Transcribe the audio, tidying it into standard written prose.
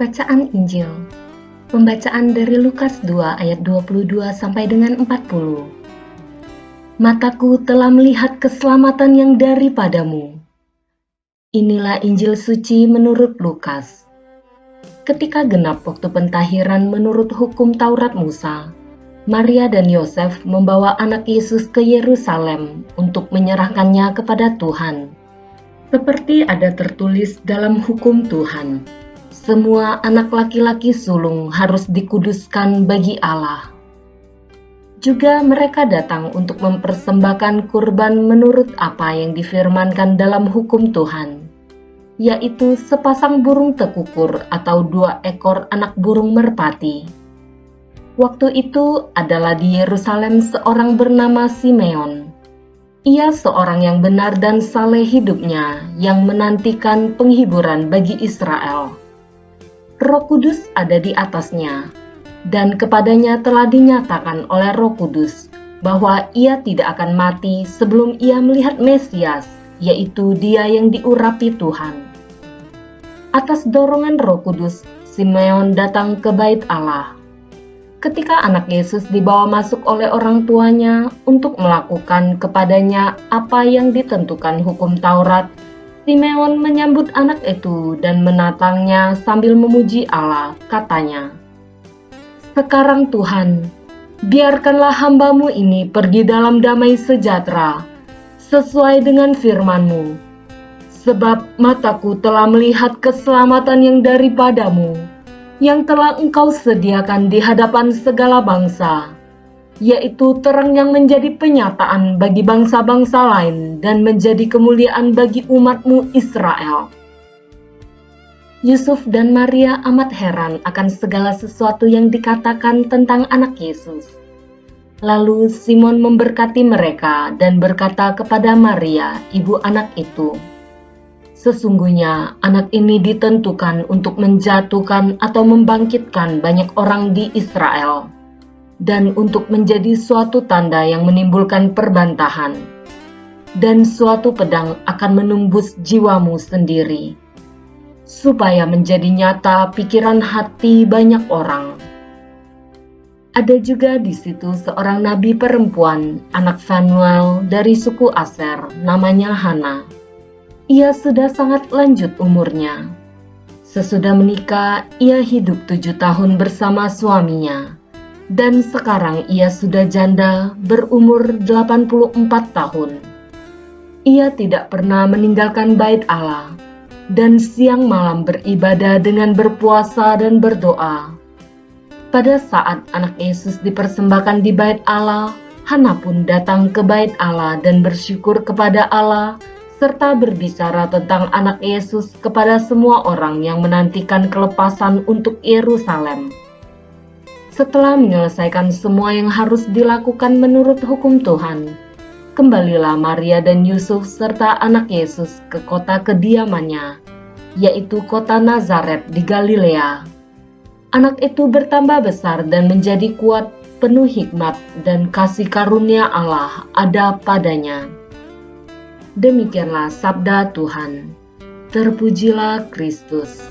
Bacaan Injil. Pembacaan dari Lukas 2 ayat 22 sampai dengan 40. Mataku telah melihat keselamatan yang daripadamu. Inilah Injil suci menurut Lukas. Ketika genap waktu pentahiran menurut hukum Taurat Musa, Maria dan Yosef membawa anak Yesus ke Yerusalem untuk menyerahkannya kepada Tuhan. Seperti ada tertulis dalam hukum Tuhan, semua anak laki-laki sulung harus dikuduskan bagi Allah. Juga mereka datang untuk mempersembahkan kurban menurut apa yang difirmankan dalam hukum Tuhan, yaitu sepasang burung tekukur atau 2 ekor anak burung merpati. Waktu itu adalah di Yerusalem seorang bernama Simeon. Ia seorang yang benar dan saleh hidupnya, yang menantikan penghiburan bagi Israel. Roh Kudus ada di atasnya, dan kepadanya telah dinyatakan oleh Roh Kudus bahwa ia tidak akan mati sebelum ia melihat Mesias, yaitu Dia yang diurapi Tuhan. Atas dorongan Roh Kudus, Simeon datang ke Bait Allah. Ketika anak Yesus dibawa masuk oleh orang tuanya untuk melakukan kepadanya apa yang ditentukan hukum Taurat, Simeon menyambut anak itu dan menatangnya sambil memuji Allah, katanya, "Sekarang Tuhan, biarkanlah hamba-Mu ini pergi dalam damai sejahtera, sesuai dengan firman-Mu. Sebab mataku telah melihat keselamatan yang daripada-Mu, yang telah Engkau sediakan di hadapan segala bangsa, yaitu terang yang menjadi penyataan bagi bangsa-bangsa lain dan menjadi kemuliaan bagi umat-Mu Israel." Yusuf dan Maria amat heran akan segala sesuatu yang dikatakan tentang anak Yesus. Lalu Simon memberkati mereka dan berkata kepada Maria, ibu anak itu, "Sesungguhnya anak ini ditentukan untuk menjatuhkan atau membangkitkan banyak orang di Israel, dan untuk menjadi suatu tanda yang menimbulkan perbantahan, dan suatu pedang akan menembus jiwamu sendiri, supaya menjadi nyata pikiran hati banyak orang." Ada juga di situ seorang nabi perempuan, anak Fanuel dari suku Aser, namanya Hana. Ia sudah sangat lanjut umurnya. Sesudah menikah, ia hidup 7 tahun bersama suaminya. Dan sekarang ia sudah janda berumur 84 tahun. Ia tidak pernah meninggalkan Bait Allah, dan siang malam beribadah dengan berpuasa dan berdoa. Pada saat anak Yesus dipersembahkan di Bait Allah, Hana pun datang ke Bait Allah dan bersyukur kepada Allah, serta berbicara tentang anak Yesus kepada semua orang yang menantikan kelepasan untuk Yerusalem. Setelah menyelesaikan semua yang harus dilakukan menurut hukum Tuhan, kembalilah Maria dan Yusuf serta anak Yesus ke kota kediamannya, yaitu kota Nazaret di Galilea. Anak itu bertambah besar dan menjadi kuat, penuh hikmat dan kasih karunia Allah ada padanya. Demikianlah sabda Tuhan. Terpujilah Kristus.